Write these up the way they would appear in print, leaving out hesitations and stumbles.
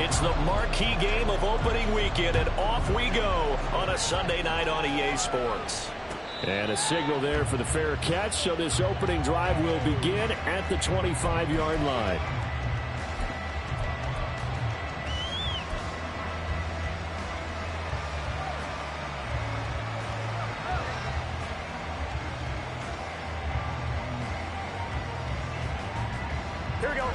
It's the marquee game of opening weekend, and off we go on a Sunday night on EA Sports. And a signal there for the fair catch, so this opening drive will begin at the 25-yard line. Here we go.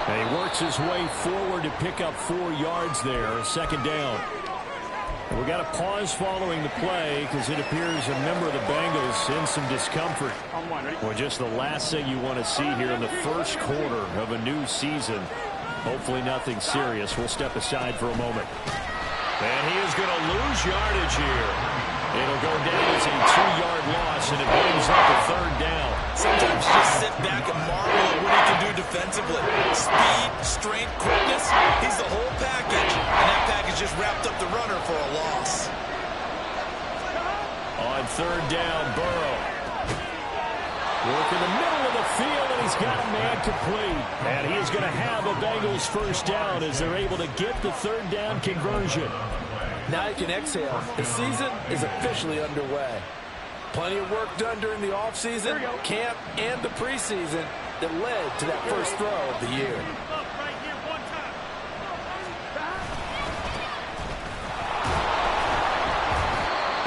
And he works his way forward to pick up 4 yards there, second down. And we got a pause following the play because it appears a member of the Bengals in some discomfort. Well, just the last thing you want to see here in the first quarter of a new season. Hopefully nothing serious. We'll step aside for a moment. And he is going to lose yardage here. It'll go down as a 2-yard loss, and it brings up a third down. Sometimes you just sit back and marvel at what he can do defensively. Speed, strength, quickness. He's the whole package. And that package just wrapped up the runner for a loss. On third down, Burrow. Work in the middle of the field, and he's got a man complete. And he is going to have a Bengals first down as they're able to get the third down conversion. Now you can exhale. The season is officially underway. Plenty of work done during the offseason, camp, and the preseason that led to that first throw of the year.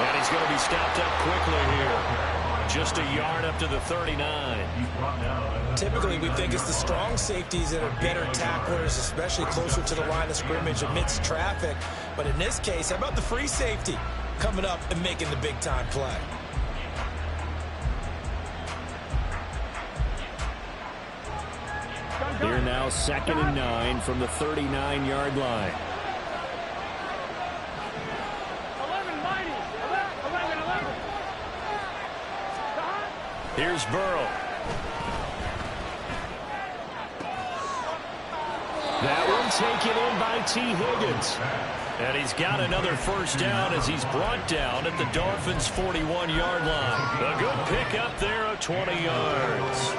And he's going to be stopped up quickly here. Just a yard up to the 39. Typically, we think it's the strong safeties that are better tacklers, especially closer to the line of scrimmage amidst traffic. But in this case, how about the free safety coming up and making the big-time play? Here now, 2nd and 9 from the 39-yard line. Here's Burrow. That one taken in by T. Higgins. And he's got another first down as he's brought down at the Dolphins' 41-yard line. A good pickup there of 20 yards.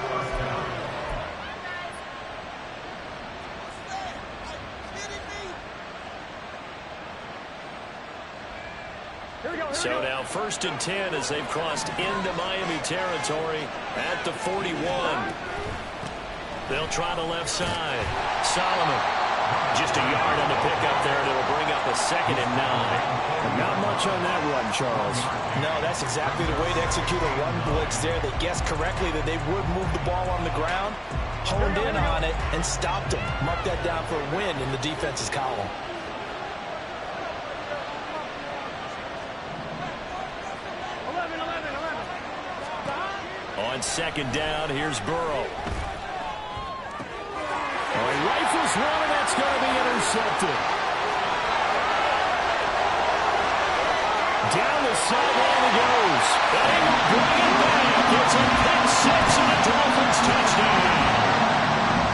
So now 1st and 10 as they've crossed into Miami territory at the 41. They'll try the left side. Solomon. Just a yard on the pickup there, and it'll bring up a 2nd and 9. Not much on that run, Charles. No, that's exactly the way to execute a run blitz there. They guessed correctly that they would move the ball on the ground, honed in on it, and stopped them. Mark that down for a win in the defense's column. On 2nd down, here's Burrow. He rifles one, and that's going to be intercepted. Down the sideline he goes. And he will bring it back. It's a pick six and a Dolphins touchdown.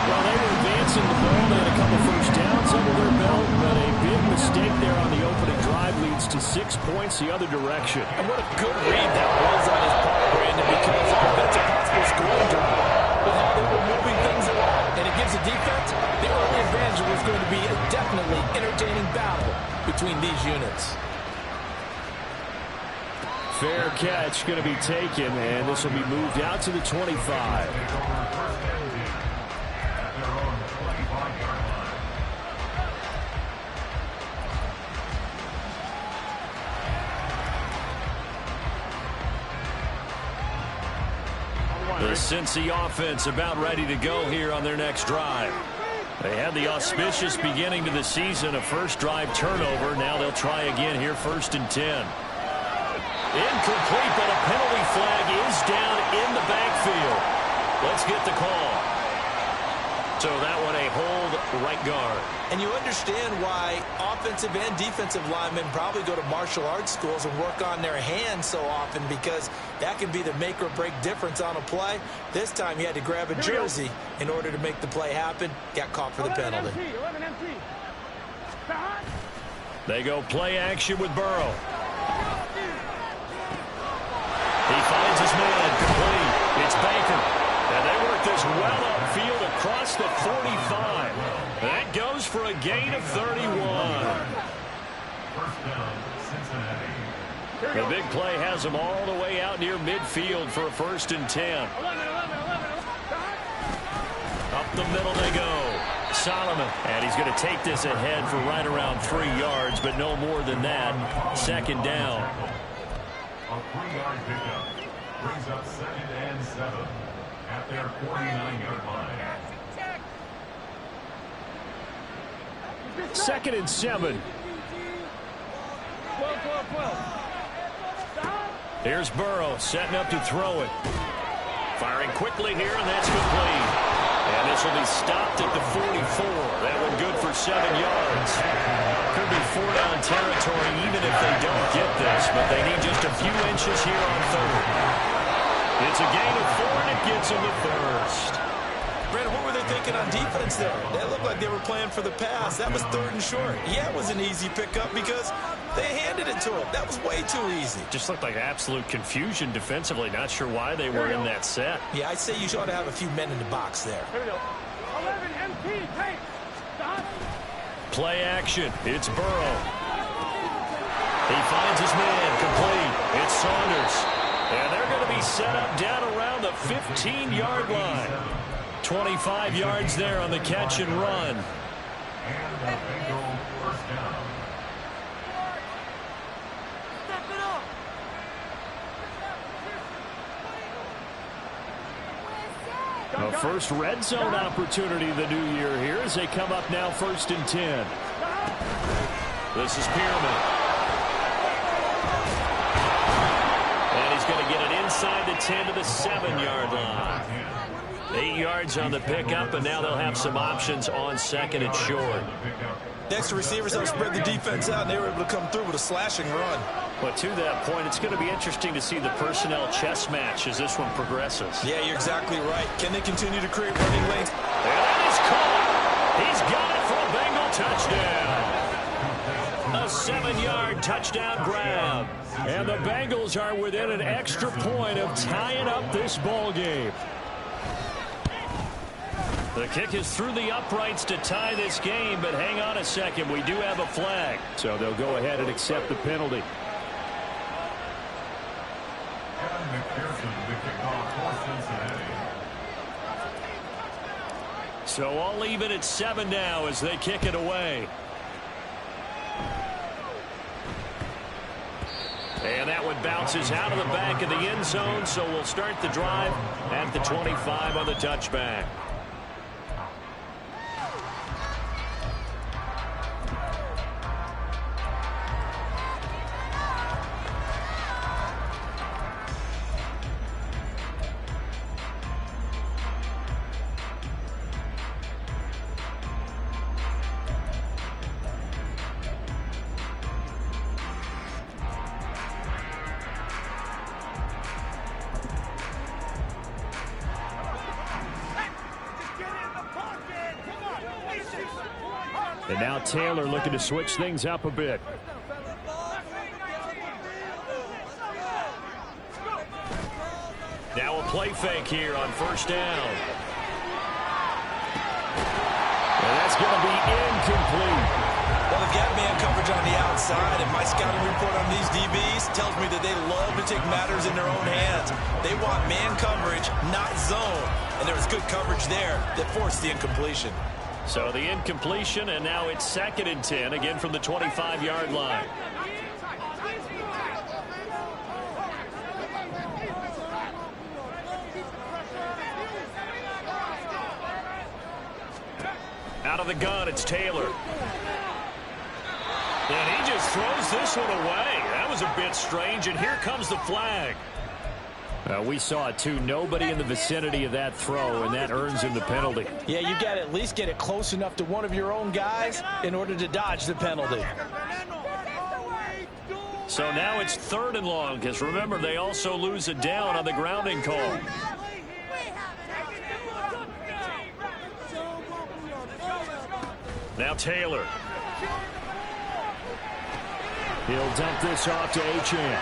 Well, they were advancing the ball. They had a couple first downs under their belt, but a big mistake there on the opening drive leads to 6 points the other direction. And what a good read that was on his part, Brandon, because that's a possible scoring drive with how they were moving things along. And it gives the defense the early advantage. Was going to be a definitely entertaining battle between these units. Fair catch going to be taken, and this will be moved out to the 25. The Cincy offense about ready to go here on their next drive. They had the auspicious beginning to the season, a first drive turnover. Now they'll try again here, 1st and 10. Incomplete, but a penalty flag is down in the backfield. Let's get the call. So that one a hold right guard. And you understand why offensive and defensive linemen probably go to martial arts schools and work on their hands so often, because that can be the make or break difference on a play. This time he had to grab a jersey in order to make the play happen. Got caught for the penalty. They go play action with Burrow. He finds his man complete. It's Baker. And they work this well upfield across the 45. That goes for a gain of 31. The big play has them all the way out near midfield for a 1st and 10. Up the middle they go. Solomon, and he's going to take this ahead for right around 3 yards, but no more than that. 2nd down. A 3-yard pickup brings up 2nd and 7 at their 49-yard line. 2nd and 7. Here's Burrow setting up to throw it. Firing quickly here, and that's complete. And this will be stopped at the 44. That one good for 7 yards. Could be 4-down territory even if they don't get this, but they need just a few inches here on 3rd. It's a gain of 4, and it gets them the 1st. Brandon, what were they thinking on defense there? They looked like they were playing for the pass. That was 3rd and short. Yeah, it was an easy pickup because they handed it to him. That was way too easy. Just looked like absolute confusion defensively. Not sure why they were in that set. Yeah, I'd say you ought to have a few men in the box there. Here we go. 11 MP, take. Stop. Play action. It's Burrow. He finds his man complete. It's Saunders. And they're going to be set up down around the 15-yard line. 25 yards there on the catch and run. And the Bengals 1st down. A first red zone opportunity the new year here as they come up now 1st and 10. This is Pierman. And he's going to get it inside the 10 to the 7-yard line. 8 yards on the pickup, and now they'll have some options on 2nd and short. The extra receivers helped spread the defense out, and they were able to come through with a slashing run. But to that point, it's going to be interesting to see the personnel chess match as this one progresses. Yeah, you're exactly right. Can they continue to create running lanes? And that is caught. He's got it for a Bengal touchdown. A 7-yard touchdown grab. And the Bengals are within an extra point of tying up this ball game. The kick is through the uprights to tie this game, but hang on a second. We do have a flag. So they'll go ahead and accept the penalty. So all even at 7 now as they kick it away. And that one bounces out of the back of the end zone, so we'll start the drive at the 25 on the touchback. And now Taylor looking to switch things up a bit. Now a play fake here on 1st down. And that's going to be incomplete. Well, they've got man coverage on the outside, and my scouting report on these DBs tells me that they love to take matters in their own hands. They want man coverage, not zone. And there was good coverage there that forced the incompletion. So the incompletion, and now it's 2nd and 10, again from the 25-yard line. Out of the gun, it's Taylor. And he just throws this one away. That was a bit strange, and here comes the flag. We saw it, too. Nobody in the vicinity of that throw, and that earns him the penalty. Yeah, you got to at least get it close enough to one of your own guys in order to dodge the penalty. So now it's 3rd and long, because remember, they also lose a down on the grounding call. Now Taylor. He'll dump this off to Achane.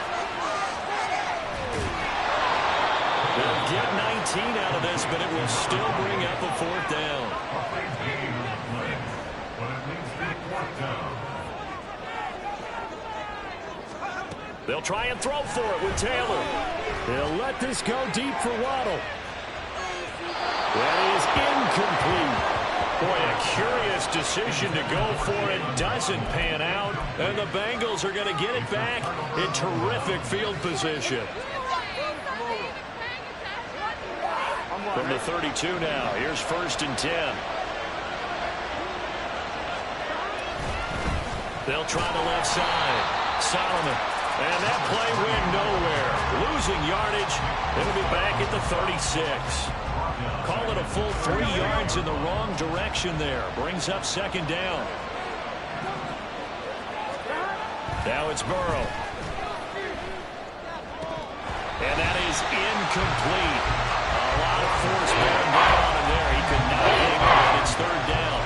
They'll get 19 out of this, but it will still bring up a 4th down. They'll try and throw for it with Taylor. They'll let this go deep for Waddle. That is incomplete. Boy, a curious decision to go for it. Doesn't pan out. And the Bengals are going to get it back in terrific field position. From the 32 now. Here's 1st and 10. They'll try the left side. Solomon. And that play went nowhere. Losing yardage. It'll be back at the 36. Call it a full 3 yards in the wrong direction there. Brings up 2nd down. Now it's Burrow. And that is incomplete. A lot of force bearing down on him there. He could not hang on. It's 3rd down.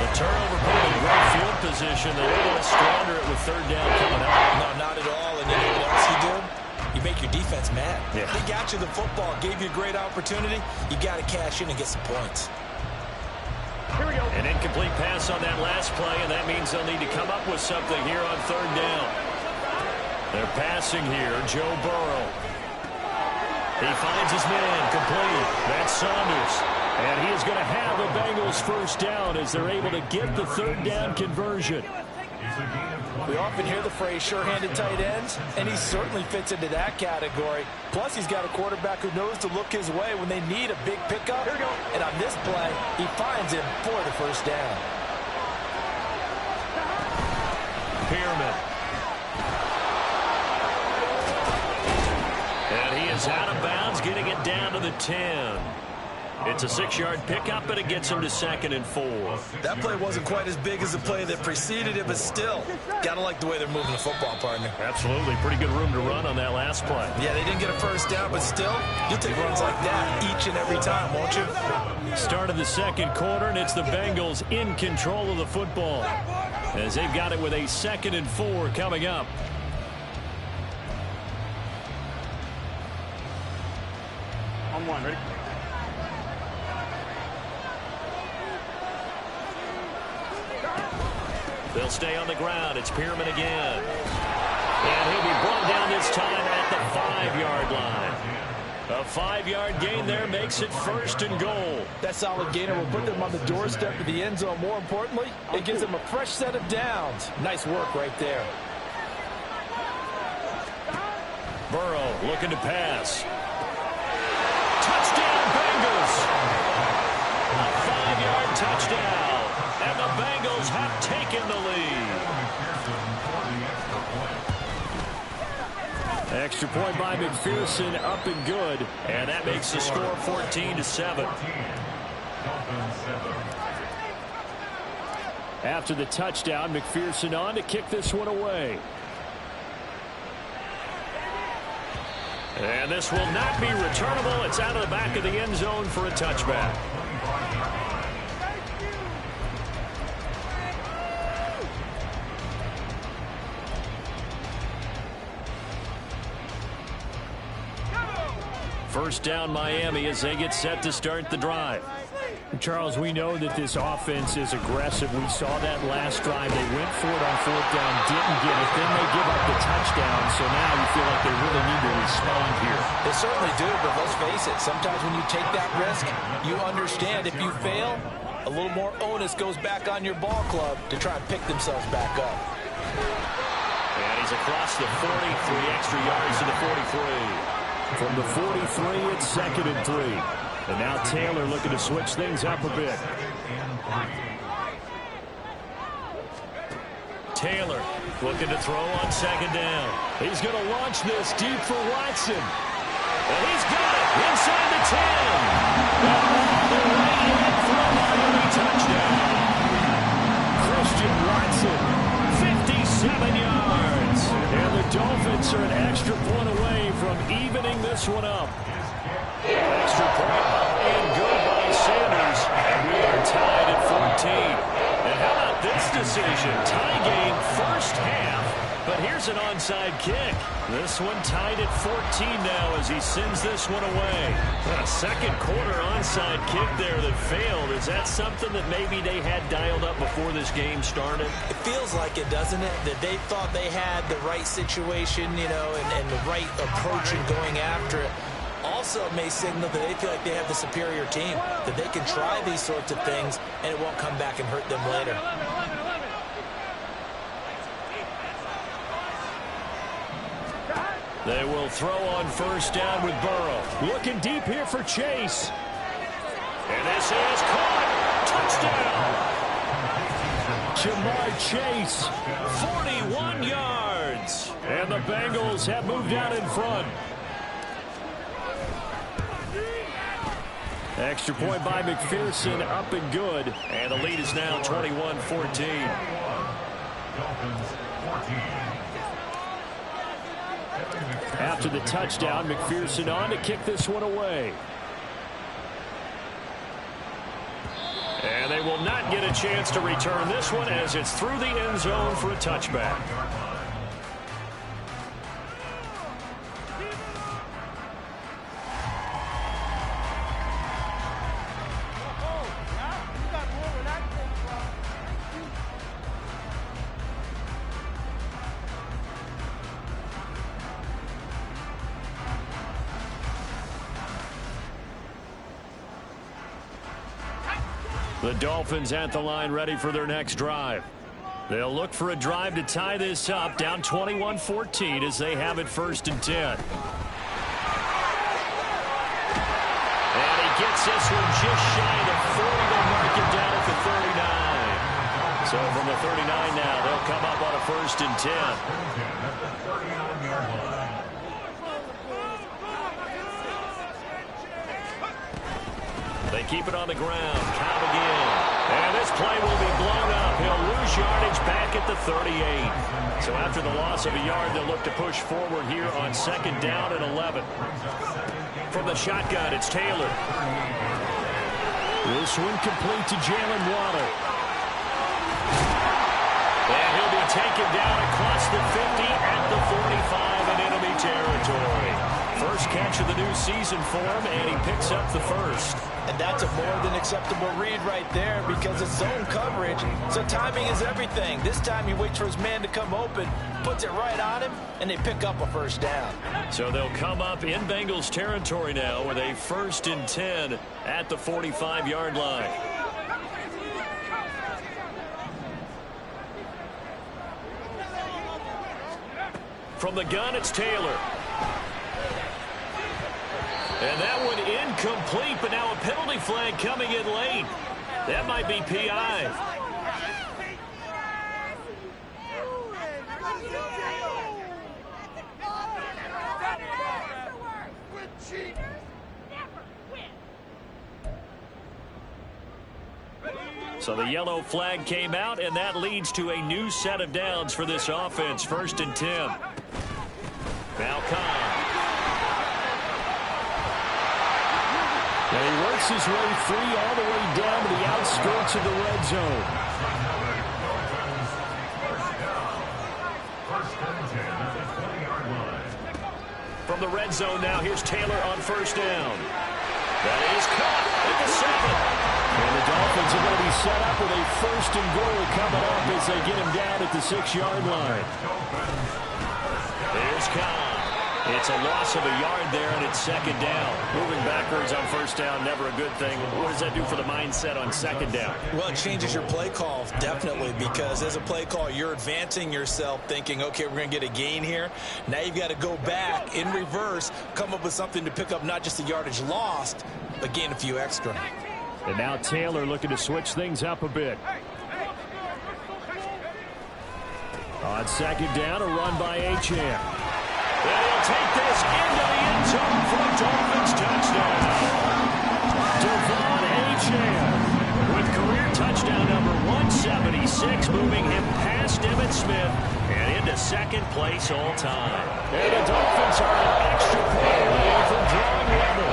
The turnover put him in great field position. They don't want to squander it with 3rd down coming up. No, not at all. And you know what else he did? You make your defense mad. Yeah. They got you the football, gave you a great opportunity. You got to cash in and get some points. Here we go. An incomplete pass on that last play, and that means they'll need to come up with something here on 3rd down. They're passing here. Joe Burrow. He finds his man complete. That's Saunders. And he is going to have the Bengals 1st down as they're able to get the 3rd down conversion. We often hear the phrase sure-handed tight ends, and he certainly fits into that category. Plus, he's got a quarterback who knows to look his way when they need a big pickup. Here we go. And on this play, he finds him for the 1st down. Pearman. And he is out of bounds, getting it down to the 10. It's a 6-yard pickup, but it gets him to 2nd and 4. That play wasn't quite as big as the play that preceded it, but still, got to like the way they're moving the football, partner. Absolutely. Pretty good room to run on that last play. Yeah, they didn't get a 1st down, but still, you'll take runs like that each and every time, won't you? Start of the 2nd quarter, and it's the Bengals in control of the football as they've got it with a 2nd and 4 coming up. On 1, ready? They'll stay on the ground. It's Pearman again. And he'll be brought down this time at the 5-yard line. A 5-yard gain there makes it 1st and goal. That solid gainer will put them on the doorstep of the end zone. More importantly, it gives them a fresh set of downs. Nice work right there. Burrow looking to pass. Touchdown, Bengals! A 5-yard touchdown. And the Bengals have taken the lead. Extra point by McPherson, up and good. And that makes the score 14-7. After the touchdown, McPherson on to kick this one away. And this will not be returnable. It's out of the back of the end zone for a touchback. First down, Miami, as they get set to start the drive. Charles, we know that this offense is aggressive. We saw that last drive. They went for it on 4th down, didn't get it. Then they give up the touchdown. So now you feel like they really need to respond here. They certainly do, but let's face it. Sometimes when you take that risk, you understand if you fail, a little more onus goes back on your ball club to try and pick themselves back up. And he's across the 40, 3 extra yards to the 43. From the 43, it's 2nd and 3. And now Taylor looking to switch things up a bit. Taylor looking to throw on 2nd down. He's going to launch this deep for Watson. And he's got it inside the 10. And all the way in for a Miami touchdown. Christian Watson, 57 yards. And the Dolphins are an extra point away from evening this one up. Extra point and good by Sanders. And we are tied at 14. And how about with this decision. Tie game first half, but here's an onside kick. This one tied at 14 now as he sends this one away. A second quarter onside kick there that failed. Is that something that maybe they had dialed up before this game started? It feels like it, doesn't it? That they thought they had the right situation, you know, and the right approach in going after it. Also may signal that they feel like they have the superior team, that they can try these sorts of things and it won't come back and hurt them later. They will throw on first down with Burrow. Looking deep here for Chase. And this is caught. Touchdown. Jamar Chase, 41 yards. And the Bengals have moved out in front. Extra point by McPherson, up and good. And the lead is now 21-14. Dolphins 14. After the touchdown, McPherson on to kick this one away. And they will not get a chance to return this one as it's through the end zone for a touchback. The Dolphins at the line ready for their next drive. They'll look for a drive to tie this up, down 21-14 as they have it first and 10. And he gets this one just shy of the 40. They'll mark it down at the 39. So from the 39 now, they'll come up on a first and 10. They keep it on the ground. Cobb again. And this play will be blown up. He'll lose yardage back at the 38. So after the loss of a yard, they'll look to push forward here on second down and 11. From the shotgun, it's Taylor. This one complete to Jalen Waddle. And he'll be taken down across the 50 at the 45 in enemy territory. First catch of the new season for him, and he picks up the first. And that's a more than acceptable read right there because it's zone coverage, so timing is everything. This time he waits for his man to come open, puts it right on him, and they pick up a first down. So they'll come up in Bengals territory now with a first and 10 at the 45-yard line. From the gun, it's Taylor. And that one incomplete, but now a penalty flag coming in late. That might be PI. So the yellow flag came out, and that leads to a new set of downs for this offense. First and 10. Now Cobb. And he works his way free all the way down to the outskirts of the red zone. From the red zone now, here's Taylor on first down. That is caught at the 7. And the Dolphins are going to be set up with a first and goal coming up as they get him down at the 6-yard line. There's Cobb. It's a loss of a yard there, and it's second down. Moving backwards on first down, never a good thing. What does that do for the mindset on second down? Well, it changes your play call, definitely, because as a play call, you're advancing yourself thinking, okay, we're going to get a gain here. Now you've got to go back in reverse, come up with something to pick up not just the yardage lost, but gain a few extra. And now Taylor looking to switch things up a bit. On second down, a run by Achane. And he'll take this into the end zone for a Dolphins touchdown. Devon Achane with career touchdown number 176, moving him past Emmitt Smith and into second place all time. And the Dolphins are an extra point away from drawing level.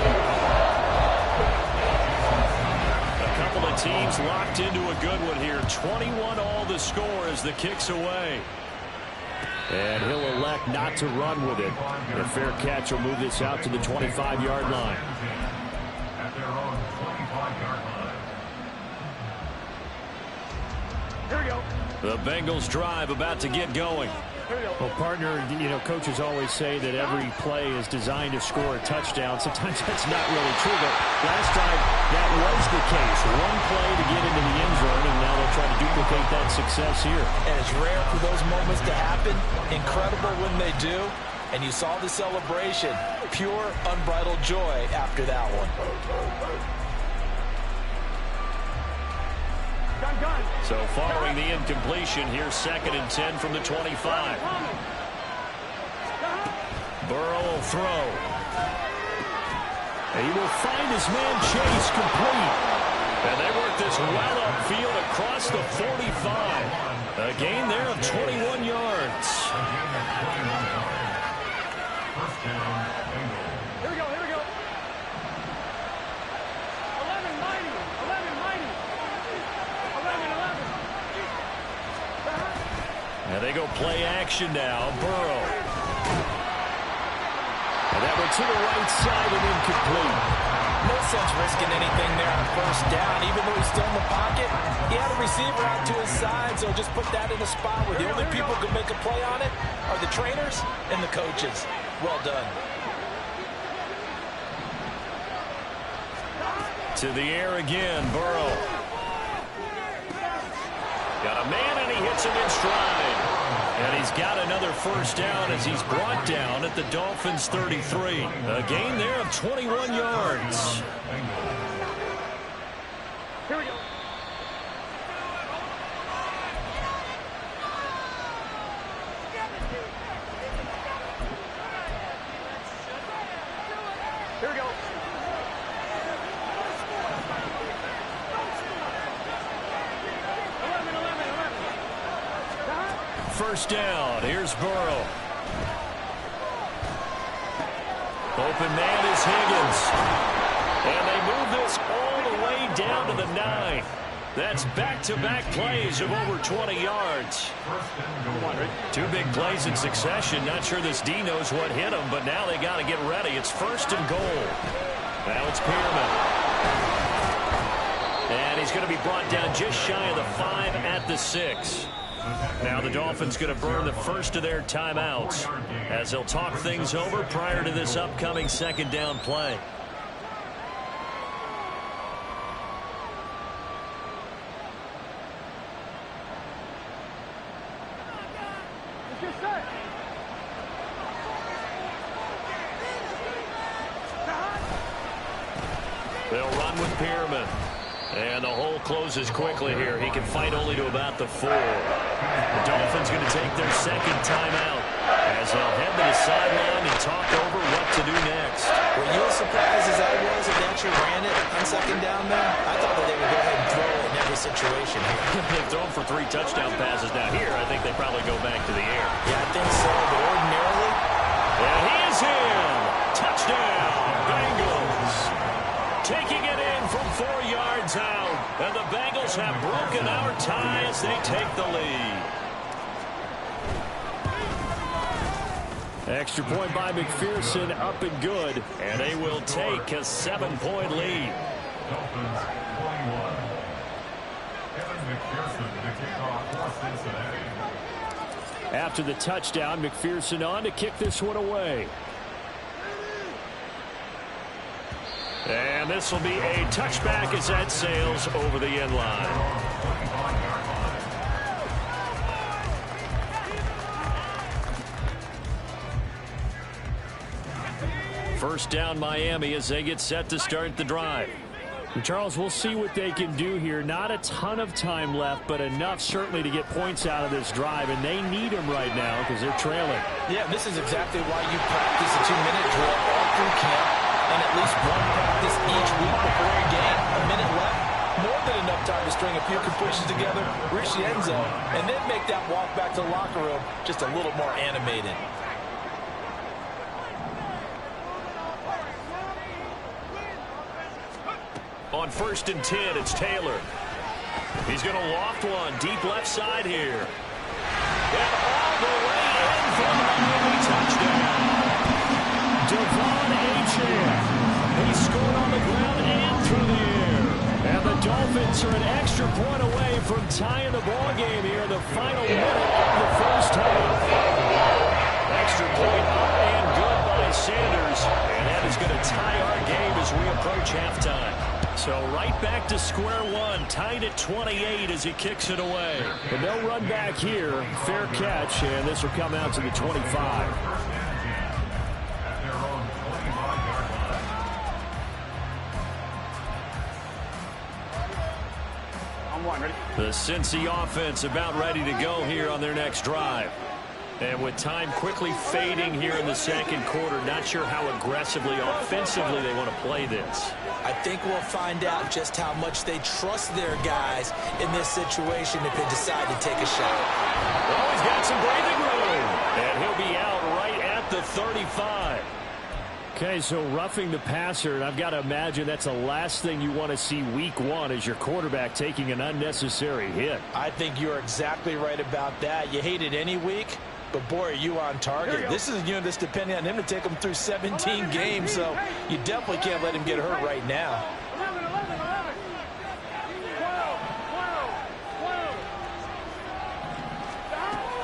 seems locked into a good one here. 21 all the score as the kick's away. And he'll elect not to run with it. A fair catch will move this out to the 25-yard line. At their own 25-yard line. Here we go. The Bengals drive about to get going. Well, partner, you know, coaches always say that every play is designed to score a touchdown. Sometimes that's not really true, but last time that was the case. One play to get into the end zone, and now they'll try to duplicate that success here. And it's rare for those moments to happen. Incredible when they do. And you saw the celebration. Pure, unbridled joy after that one. Gun. So following the incompletion, here's 2nd and 10 from the 25. Burrow will throw. And he will find his man Chase complete. And they work this well upfield across the 45. A gain there of 21 yards. First down, Bengals. Here we go. 11 mighty. 11. And they go play action now. Burrow. And that went to the right side and incomplete. No sense risking anything there on first down. Even though he's still in the pocket, he had a receiver out to his side, so just put that in a spot where the only people who can make a play on it are the trainers and the coaches. Well done. To the air again, Burrow. Got a man, and he hits him in stride. And he's got another first down as he's brought down at the Dolphins' 33. A gain there of 21 yards. Here we go. Here we go. First down. Here's Burrow. Open man is Higgins. And they move this all the way down to the 9. That's back-to-back plays of over 20 yards. Two big plays in succession. Not sure this D knows what hit him, but now they got to get ready. It's 1st and goal. Now it's Pearman. And he's going to be brought down just shy of the 5 at the 6. Now the Dolphins going to burn the first of their timeouts as they'll talk things over prior to this upcoming 2nd down play. They'll run with Pearman. And the hole closes quickly here. He can fight only to about the 4. The Dolphins going to take their 2nd timeout as they'll head to the sideline and talk over what to do next. Were you as surprised as I was that they actually ran it on 2nd down there? I thought that they would go ahead and throw it in every situation here. They've thrown for 3 touchdown passes now. Here, I think they probably go back to the air. Yeah, I think so, but ordinarily. And he is in. Touchdown, Bengals. Taking it in from 4 yards out. And the Bengals have broken our tie as they take the lead. Extra point by McPherson, up and good. And they will take a 7-point lead. Dolphins 21. Kevin McPherson to kick off for Cincinnati. After the touchdown, McPherson on to kick this one away. And this will be a touchback as that sails over the end line. First down Miami as they get set to start the drive. And Charles, we'll see what they can do here. Not a ton of time left, but enough certainly to get points out of this drive. And they need them right now because they're trailing. Yeah, this is exactly why you practice a 2-minute drill all through camp. And at least one practice each week before a game. A minute left, more than enough time to string a few completions together, reach the end zone, and then make that walk back to the locker room just a little more animated. On 1st and 10, it's Taylor. He's going to loft one deep left side here. And all the way in for the Miami touchdown. Devon Achane. He scored on the ground and through the air. And the Dolphins are an extra point away from tying the ball game here in the final minute of the first half. Extra point up and good by Sanders. And that is going to tie our game as we approach halftime. So right back to square one, tied at 28 as he kicks it away. But no run back here. Fair catch, and this will come out to the 25. The Cincy offense about ready to go here on their next drive. And with time quickly fading here in the second quarter, not sure how aggressively, offensively they want to play this. I think we'll find out just how much they trust their guys in this situation if they decide to take a shot. Oh, he's got some breathing room. And he'll be out right at the 35. Okay, so roughing the passer, and I've got to imagine that's the last thing you want to see week one is your quarterback taking an unnecessary hit. I think you're exactly right about that. You hate it any week, but boy, are you on target. This is a unit that's depending on him to take him through 17 games, so you definitely can't let him get hurt right now. 11, 11, 11. 12,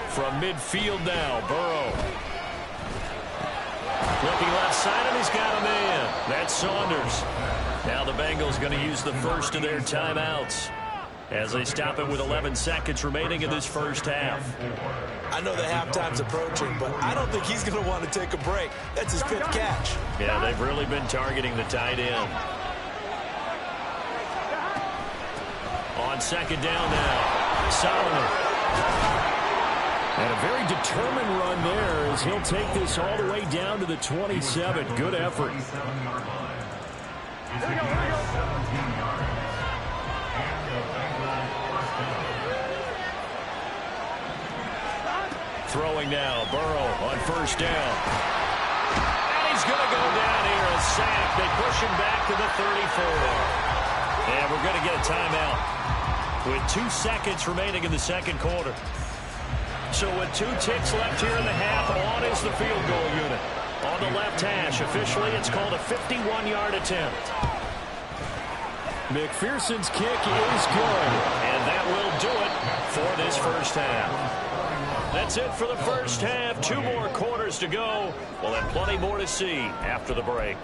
12. From midfield now, Burrow. Looking left side, and he's got a man. That's Saunders. Now the Bengals going to use the first of their timeouts as they stop it with 11 seconds remaining in this first half. I know the halftime's approaching, but I don't think he's going to want to take a break. That's his 5th catch. Yeah, they've really been targeting the tight end. On second down now, Solomon. And a very determined run there as he'll take this all the way down to the 27. Good effort. Throwing now, Burrow on first down. And he's going to go down here, a sack. They push him back to the 34. And we're going to get a timeout with 2 seconds remaining in the second quarter. So with 2 ticks left here in the half, on is the field goal unit. On the left hash, officially it's called a 51-yard attempt. McPherson's kick is good, and that will do it for this first half. That's it for the first half. 2 more quarters to go. We'll have plenty more to see after the break.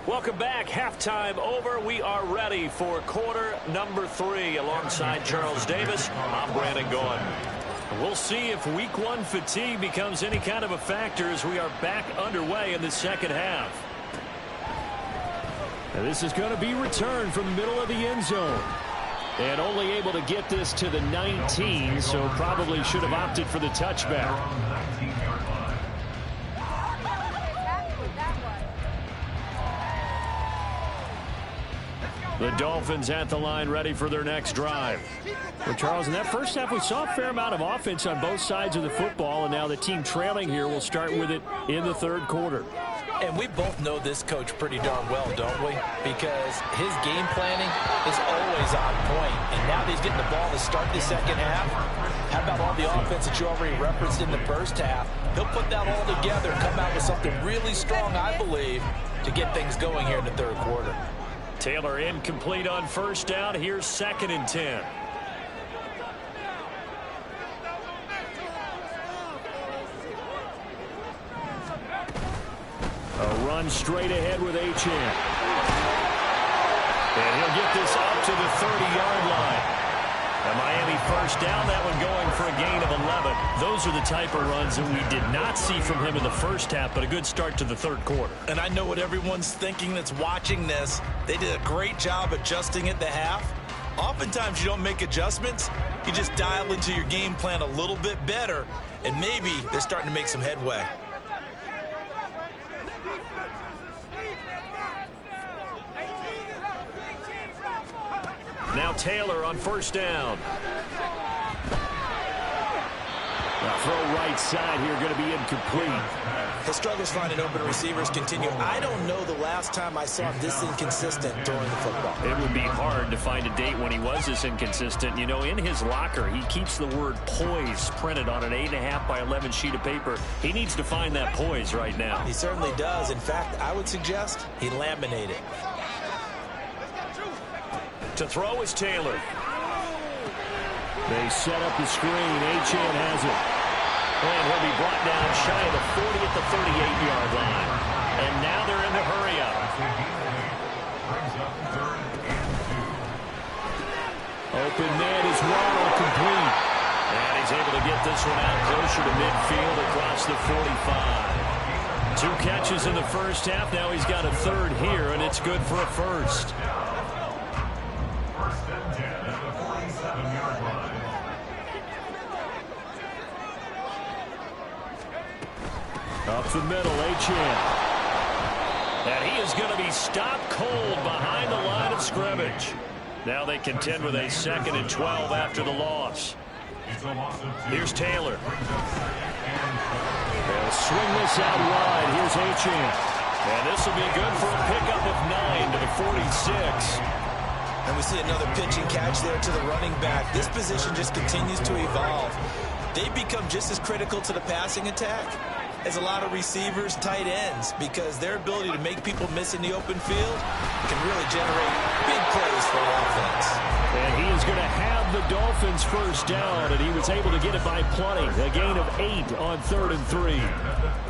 Welcome back. Halftime over. We are ready for quarter number 3. Alongside Charles Davis, I'm Brandon Gaughan. We'll see if week 1 fatigue becomes any kind of a factor as we are back underway in the second half. And this is going to be returned from the middle of the end zone. And only able to get this to the 19, so probably should have opted for the touchback. The Dolphins at the line ready for their next drive. Well, Charles, in that first half, we saw a fair amount of offense on both sides of the football, and now the team trailing here will start with it in the third quarter. And we both know this coach pretty darn well, don't we? Because his game planning is always on point. And now that he's getting the ball to start the second half, how about all the offense that you already referenced in the first half? He'll put that all together and come out with something really strong, I believe, to get things going here in the third quarter. Taylor incomplete on first down. Here's 2nd and 10. A run straight ahead with Achane. And he'll get this up to the 30-yard line. A Miami first down, that one going for a gain of 11. Those are the type of runs that we did not see from him in the first half, but a good start to the third quarter. And I know what everyone's thinking that's watching this. They did a great job adjusting at the half. Oftentimes you don't make adjustments. You just dial into your game plan a little bit better, and maybe they're starting to make some headway. Now Taylor on first down. throw right side here going to be incomplete. The struggles finding open receivers continue. I don't know the last time I saw him this inconsistent throwing the football. It would be hard to find a date when he was this inconsistent. You know, in his locker, he keeps the word poise printed on an 8.5 by 11 sheet of paper. He needs to find that poise right now. He certainly does. In fact, I would suggest he laminate it. To throw is Taylor. They set up the screen. Achane has it. And he'll be brought down shy of the 40 at the 38-yard line. And now they're in the hurry-up. Open man is Waddle, complete. And he's able to get this one out closer to midfield across the 45. 2 catches in the first half. Now he's got a third here, and it's good for a first. First and 10 at the 47-yard line. Up the middle, Achane. And he is going to be stopped cold behind the line of scrimmage. Now they contend with a 2nd and 12 after the loss. Here's Taylor. They'll swing this out wide. Here's Achane. And this will be good for a pickup of 9 to the 46. And we see another pitch and catch there to the running back. This position just continues to evolve. They become just as critical to the passing attack as a lot of receivers, tight ends, because their ability to make people miss in the open field can really generate big plays for offense. And he is going to have the Dolphins first down, and he was able to get it by plenty. A gain of 8 on 3rd and 3.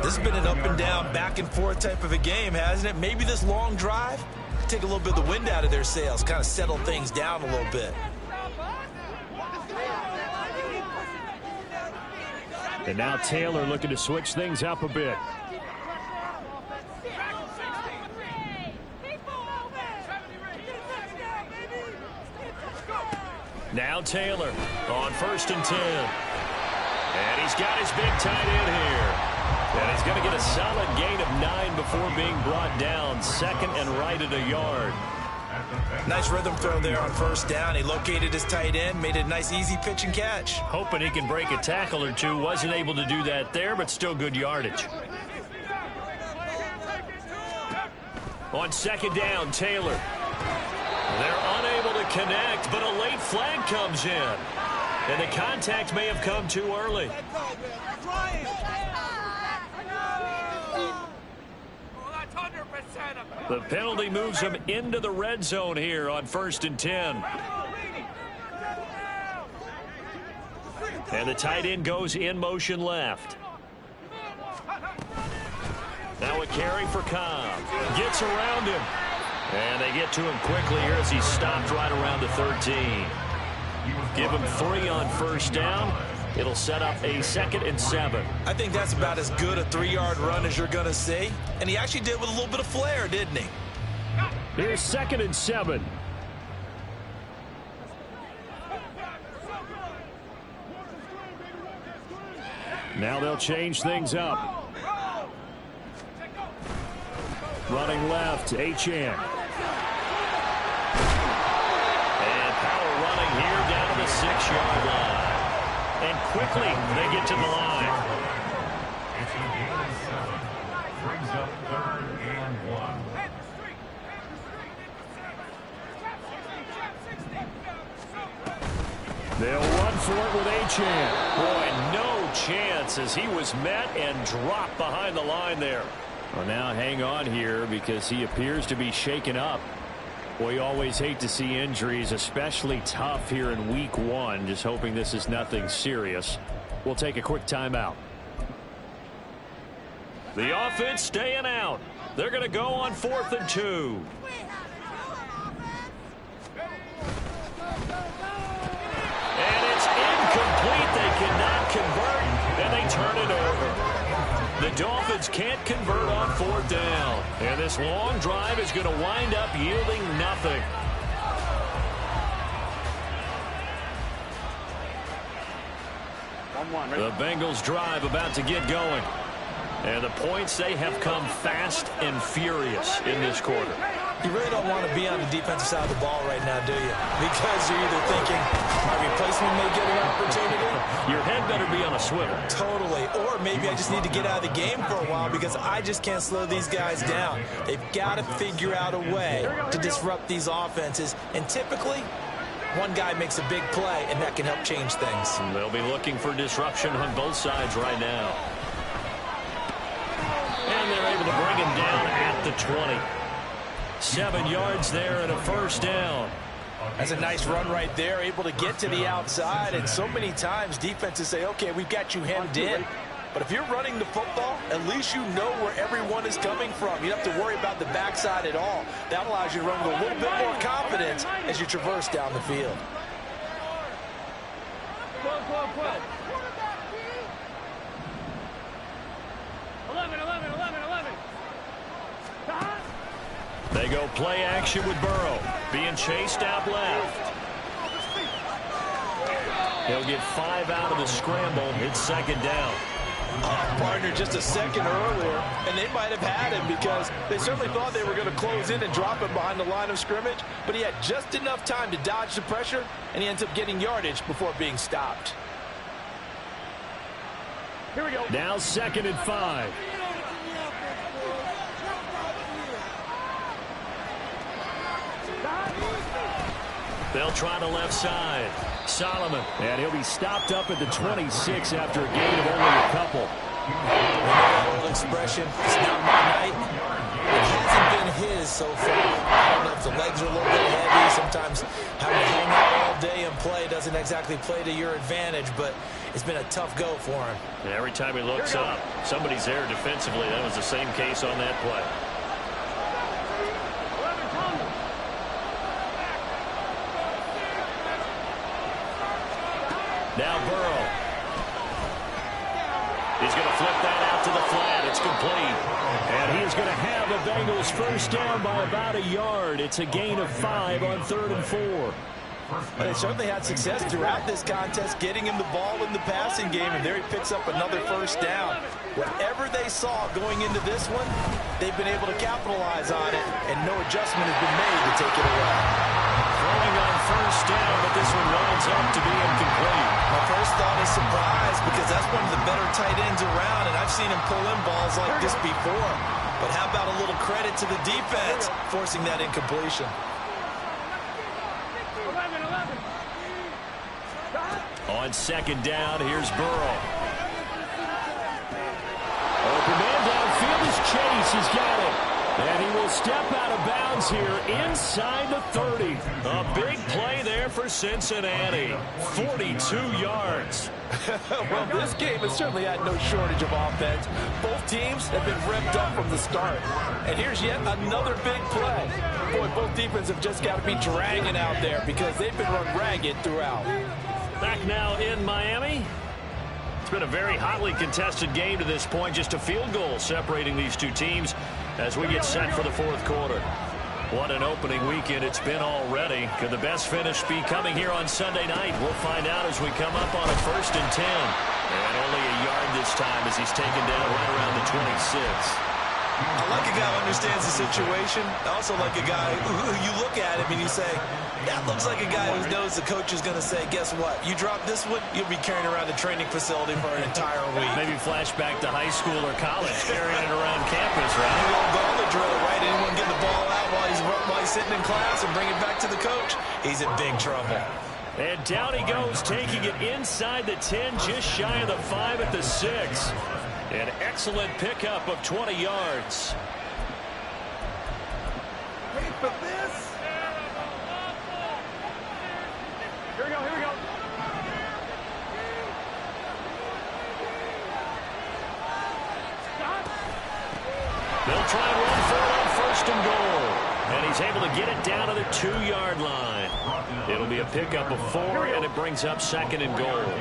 This has been an up and down, back and forth type of a game, hasn't it? Maybe this long drive take a little bit of the wind out of their sails, kind of settle things down a little bit. And now Taylor looking to switch things up a bit. Now Taylor on 1st and 10. And he's got his big tight end here. And he's going to get a solid gain of 9 before being brought down. 2nd and right at a yard. Nice rhythm throw there on 1st down. He located his tight end, made a nice easy pitch and catch. Hoping he can break a tackle or two. Wasn't able to do that there, but still good yardage. On 2nd down, Taylor. They're unable to connect, but a late flag comes in. And the contact may have come too early. The penalty moves him into the red zone here on 1st and 10. And the tight end goes in motion left. Now a carry for Cobb. Gets around him. And they get to him quickly here as he's stopped right around the 13. Give him 3 on 1st down. It'll set up a 2nd and 7. I think that's about as good a 3-yard run as you're going to see. And he actually did with a little bit of flair, didn't he? Here's 2nd and 7. Now they'll change things up. Running left, Achane. And power running here down to the 6-yard line. And quickly, they get to the line. It's a gain of 7. Brings up 3rd and 1. They'll run for it with Achane. Boy, no chance as he was met and dropped behind the line there. Well, now hang on here because he appears to be shaken up. Boy, you always hate to see injuries, especially tough here in week 1. Just hoping this is nothing serious. We'll take a quick timeout. The offense staying out. They're going to go on 4th and 2. And it's incomplete. They cannot convert, and they turn it over. The Dolphins can't convert on 4th down. And this long drive is going to wind up yielding nothing. The Bengals drive about to get going. And the points, they have come fast and furious in this quarter. You really don't want to be on the defensive side of the ball right now, do you? Because you're either thinking, my replacement may get an opportunity. Your head better be on a swivel. Totally. Or maybe I just need to get out of the game for a while because I just can't slow these guys down. They've got to figure out a way to disrupt these offenses. And typically, one guy makes a big play, and that can help change things. And they'll be looking for disruption on both sides right now. And they're able to bring him down at the 20. 7 yards there and a first down. That's a nice run right there, able to get to the outside. And so many times defenses say, okay, we've got you hemmed in. But if you're running the football, at least you know where everyone is coming from. You don't have to worry about the backside at all. That allows you to run with a little bit more confidence as you traverse down the field. Quick. 11. They go play action with Burrow. Being chased out left. He'll get 5 out of the scramble. It's second down. Partner just a second earlier, and they might have had him because they certainly thought they were going to close in and drop him behind the line of scrimmage, but he had just enough time to dodge the pressure, and he ends up getting yardage before being stopped. Here we go. Now 2nd and 5. They'll try the left side. Solomon. And he'll be stopped up at the 26 after a gain of only a couple. Old expression, it's not my night. It hasn't been his so far. I don't know if the legs are a little bit heavy. Sometimes having to hang out all day and play doesn't exactly play to your advantage, but it's been a tough go for him. And every time he looks up, somebody's there defensively. That was the same case on that play. Now Burrow. He's going to flip that out to the flat. It's complete. And he is going to have the Bengals first down by about a yard. It's a gain of 5 on 3rd and 4. They certainly had success throughout this contest, getting him the ball in the passing game, and there he picks up another first down. Whatever they saw going into this one, they've been able to capitalize on it, and no adjustment has been made to take it away. Throwing on first down, but this one winds up to be incomplete. My first thought is surprise because that's one of the better tight ends around, and I've seen him pull in balls like this before. But how about a little credit to the defense forcing that incompletion? 11. On 2nd down, here's Burrow. Open man downfield is Chase. He's got it. And he will step out of bounds here inside the 30. A big play there for Cincinnati. 42 yards. Well, this game has certainly had no shortage of offense. Both teams have been revved up from the start. And here's yet another big play. Boy, both defenses have just got to be dragging out there because they've been run ragged throughout. Back now in Miami. It's been a very hotly contested game to this point. Just a field goal separating these two teams as we get set for the 4th quarter. What an opening weekend it's been already. Could the best finish be coming here on Sunday night? We'll find out as we come up on a 1st and 10. And only a yard this time as he's taken down right around the 26. I like a guy who understands the situation. I also like a guy who you look at him and you say, that looks like a guy who knows the coach is going to say, guess what? You drop this one, you'll be carrying around the training facility for an entire week. Maybe flashback to high school or college, carrying it around campus, right? The old gauntlet drill, right? Anyone get the ball out while he's sitting in class and bring it back to the coach? He's in big trouble. And down he goes, taking it inside the 10, just shy of the 5 at the 6. An excellent pickup of 20 yards. Wait for this. Here we go. They'll try and run for it on 1st and goal. And he's able to get it down to the 2-yard line. It'll be a pickup of 4, and it brings up 2nd and goal.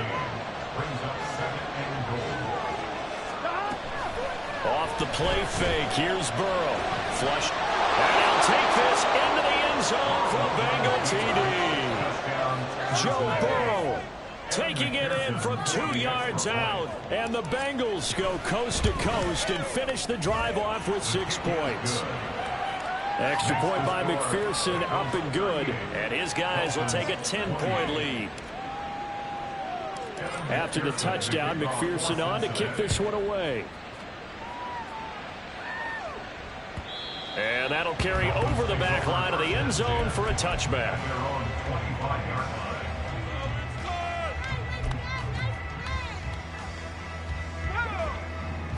Off the play fake, here's Burrow. Flush. And he'll take this into the end zone for a Bengal TD. Joe Burrow taking it in from 2 yards out. And the Bengals go coast to coast and finish the drive off with 6 points. Extra point by McPherson, up and good. And his guys will take a 10-point lead. After the touchdown, McPherson on to kick this one away. And that'll carry over the back line of the end zone for a touchback.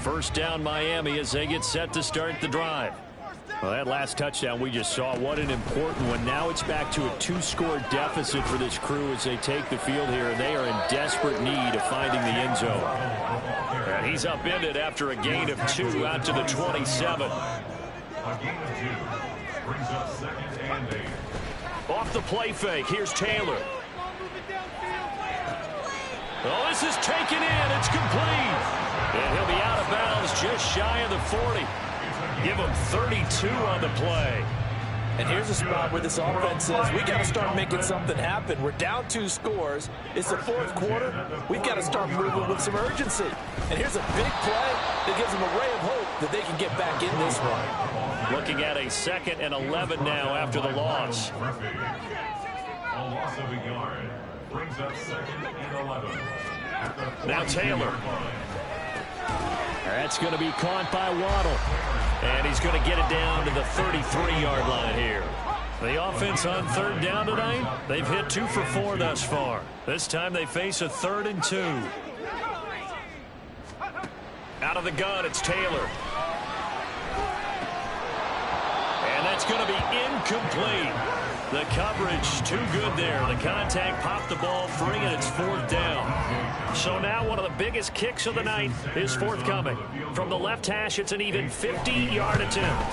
First down Miami as they get set to start the drive. Well, that last touchdown we just saw, what an important one. Now it's back to a 2-score deficit for this crew as they take the field here, and they are in desperate need of finding the end zone. And he's upended after a gain of 2 out to the 27. A gain of 2 brings up 2nd and 8. Off the play fake, here's Taylor. Oh, this is taken in. It's complete. And he'll be out of bounds just shy of the 40. Give him 32 on the play. And here's a spot where this offense says, we got to start making something happen. We're down 2 scores. It's the 4th quarter. We've got to start moving with some urgency. And here's a big play that gives them a ray of hope that they can get back in this one. Looking at a 2nd and 11 now after the loss. A loss of a yard brings up 2nd and 11. Now Taylor. That's going to be caught by Waddle. And he's going to get it down to the 33-yard line here. The offense on 3rd down tonight, they've hit 2 for 4 thus far. This time they face a 3rd and 2. Out of the gun, it's Taylor. And that's going to be incomplete. The coverage too good there. The contact popped the ball free, and it's 4th down. So now one of the biggest kicks of the night is forthcoming. From the left hash, it's an even 50-yard attempt.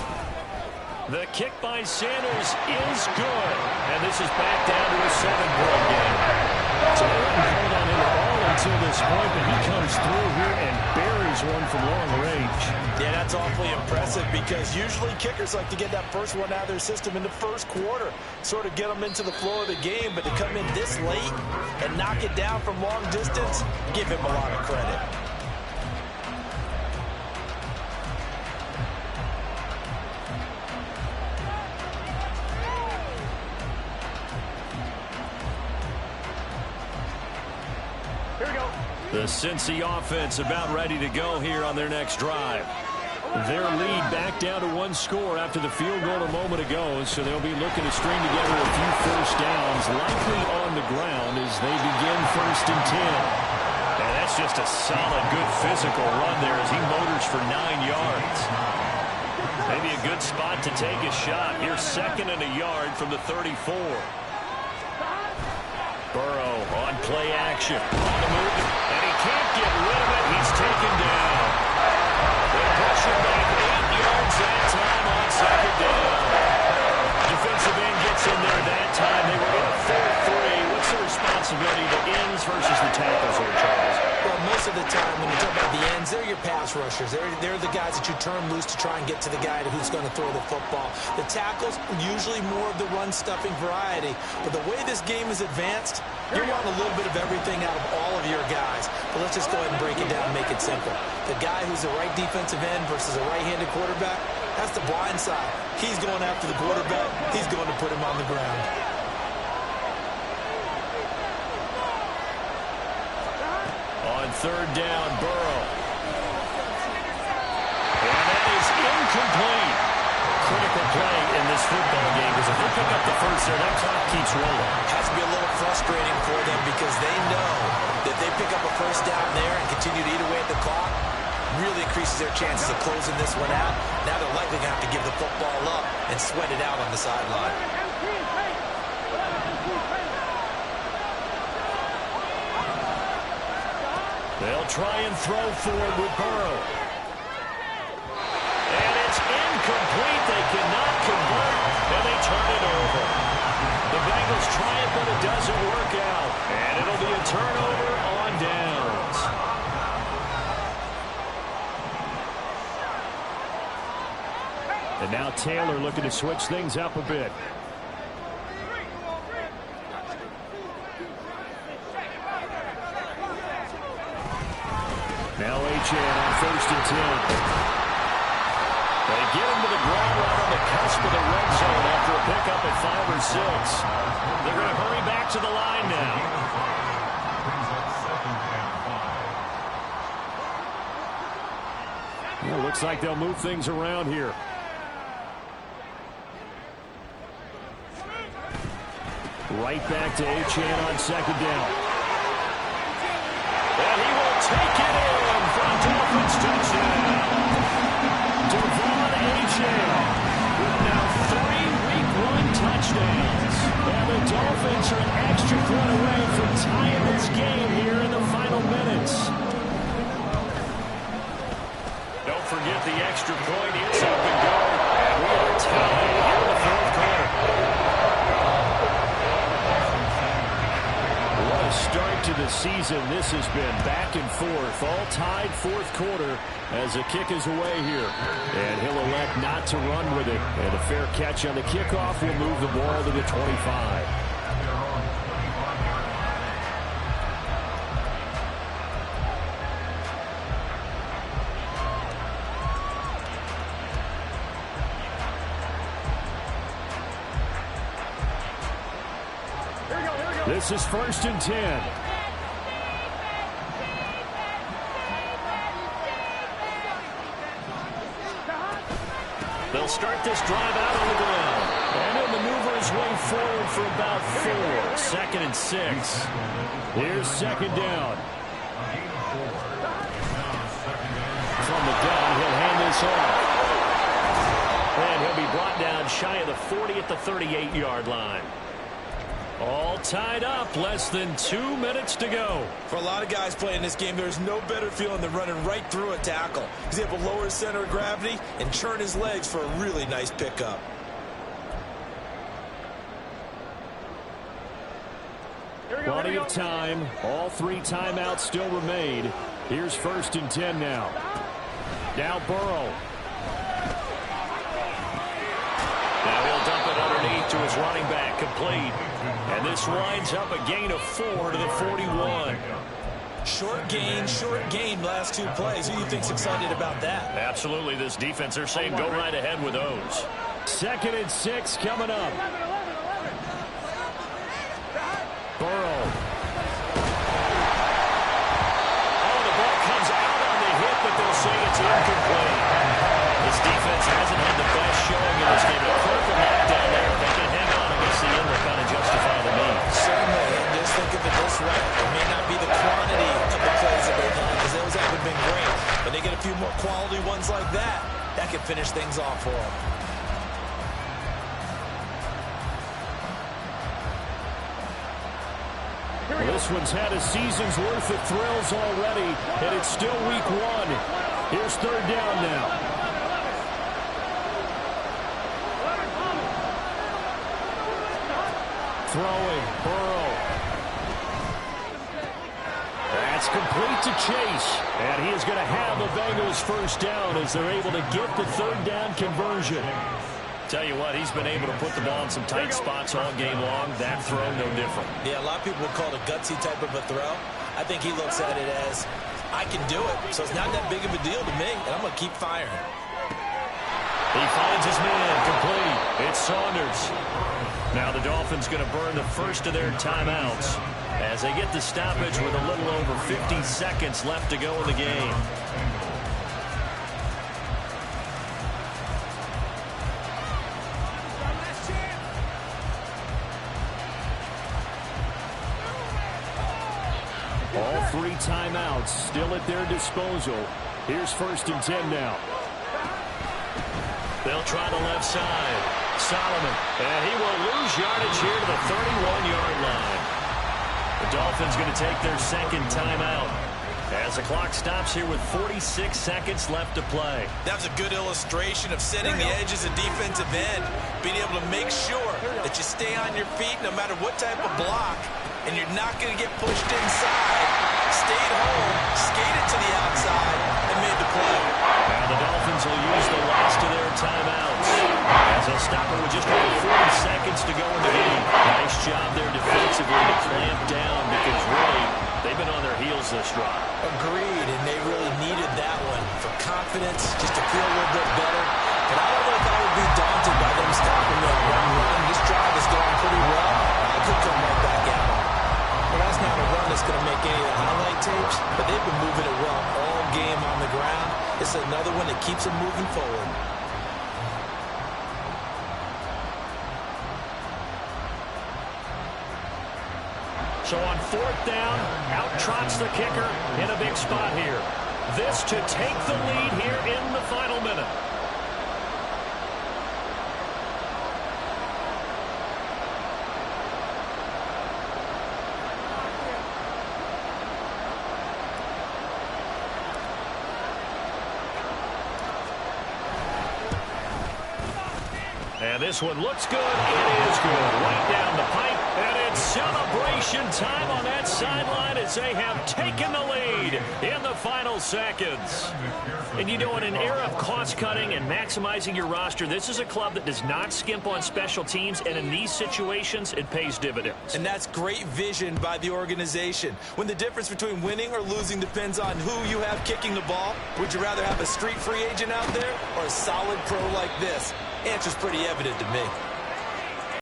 The kick by Sanders is good. And this is back down to a 7-point game. So they haven't held on in at all until this point, but he comes through here and buries one from long range. Yeah, that's awfully impressive because usually kickers like to get that first one out of their system in the 1st quarter, sort of get them into the flow of the game, but to come in this late and knock it down from long distance, give him a lot of credit. The Cincy offense about ready to go here on their next drive. Their lead back down to 1 score after the field goal a moment ago, so they'll be looking to string together a few first downs, likely on the ground as they begin 1st and 10. And that's just a solid, good physical run there as he motors for 9 yards. Maybe a good spot to take a shot. Here's 2nd and a yard from the 34. Burrow on play action. On the move, and he can't get rid of it. He's taken down. They push him back 8 yards that time on 2nd down. Defensive end gets in there that time. They were in a 4-3. What's the responsibility, the ends versus the tackles here, Charles? Well, most of the time when you talk about the ends, they're your pass rushers. They're the guys that you turn loose to try and get to the guy who's going to throw the football. The tackles, usually more of the run-stuffing variety. But the way this game is advanced, you want a little bit of everything out of all of your guys. But let's just go ahead and break it down and make it simple. The guy who's the right defensive end versus a right-handed quarterback, that's the blind side. He's going after the quarterback. He's going to put him on the ground. On 3rd down, Burrow. And that is incomplete. Critical play in this football game because if they pick up the first there, that clock keeps rolling. Has to be a little frustrating for them because they know that they pick up a first down there and continue to eat away at the clock, really increases their chances of closing this one out. Now they're likely going to have to give the football up and sweat it out on the sideline. They'll try and throw forward with Burrow. And it's incomplete. They cannot convert, and they turn it over. The Bengals try it, but it doesn't work out. And it'll be a turnover on downs. And now Taylor looking to switch things up a bit. Now A.J. on 1st and 10. They get him to the ground right on the cusp of the red zone after a pickup at 5 or 6. They're going to hurry back to the line now. Well, looks like they'll move things around here. Right back to Achane on second down. And he will take it in for a Dolphins touchdown. Achane with now 3 Week 1 touchdowns. And the Dolphins are an extra point away from tying this game here in the final minutes. Don't forget the extra point. It's up and go. And we are tied here in the fourth quarter. What a start to the season this has been. Back and forth, all tied fourth quarter as the kick is away here. And he'll elect not to run with it. And a fair catch on the kickoff will move the ball to the 25. This is 1st and 10. They'll start this drive out on the ground. And he'll maneuver his way forward for about 4. 2nd and 6. Here's 2nd down. From the gun, he'll hand this off. And he'll be brought down shy of the 40 at the 38-yard line. All tied up, less than 2 minutes to go. For a lot of guys playing this game, there's no better feeling than running right through a tackle. He's able to lower his center of gravity and churn his legs for a really nice pickup. Plenty of time. All 3 timeouts still remain. Here's 1st and 10 now. Now Burrow. Now he'll dump it underneath to his running back, complete. And this winds up a gain of 4 to the 41. Short gain last 2 plays. Who do you think's excited about that? Absolutely, this defense, they're saying go right ahead with those. 2nd and 6 coming up. Burrow. Oh, the ball comes out on the hit, but they'll say it's incomplete. This defense hasn't had the best showing in this game. A critical knockdown there. If they can hang on against the end, they'll kind of justify the need. Certainly, and just think of it this way. It may not be the quantity of the plays that they've had, because those haven't been great. But they get a few more quality ones like that, that can finish things off for them. Well, this one's had a season's worth of thrills already, and it's still week 1. Here's 3rd down now. Throwing, Burrow. That's complete to Chase. And he is going to have the Bengals first down as they're able to get the 3rd down conversion. Tell you what, he's been able to put the ball in some tight spots all game long. That throw, no different. Yeah, a lot of people would call it a gutsy type of a throw. I think he looks at it as, I can do it. So it's not that big of a deal to me, and I'm going to keep firing. He finds his man, complete. It's Saunders. Now the Dolphins going to burn the first of their timeouts as they get the stoppage with a little over 50 seconds left to go in the game. All 3 timeouts still at their disposal. Here's 1st and 10 now. They'll try the left side. Solomon. And he will lose yardage here to the 31-yard line. The Dolphins going to take their 2nd timeout as the clock stops here with 46 seconds left to play. That's a good illustration of setting the edges of defensive end, being able to make sure that you stay on your feet no matter what type of block, and you're not going to get pushed inside. Stayed home, skated to the outside, and made the play. Now the Dolphins will use the last of their timeouts as they'll stop it with just over 40 seconds to go in the game. Nice job there defensively to clamp down because really they've been on their heels this drive. Agreed, and they really needed that one for confidence, just to feel a little bit better. But I don't know if I would be daunted by like any of the highlight tapes, but they've been moving it well all game on the ground. It's another one that keeps them moving forward. So on 4th down, out trots the kicker in a big spot here. This to take the lead here in the final minute. And this one looks good. It is good. Right down the pipe. And it's celebration time on that sideline as they have taken the lead in the final seconds. And you know, in an era of cost-cutting and maximizing your roster, this is a club that does not skimp on special teams, and in these situations, it pays dividends. And that's great vision by the organization. When the difference between winning or losing depends on who you have kicking the ball, would you rather have a street free agent out there or a solid pro like this? Answer's pretty evident to me.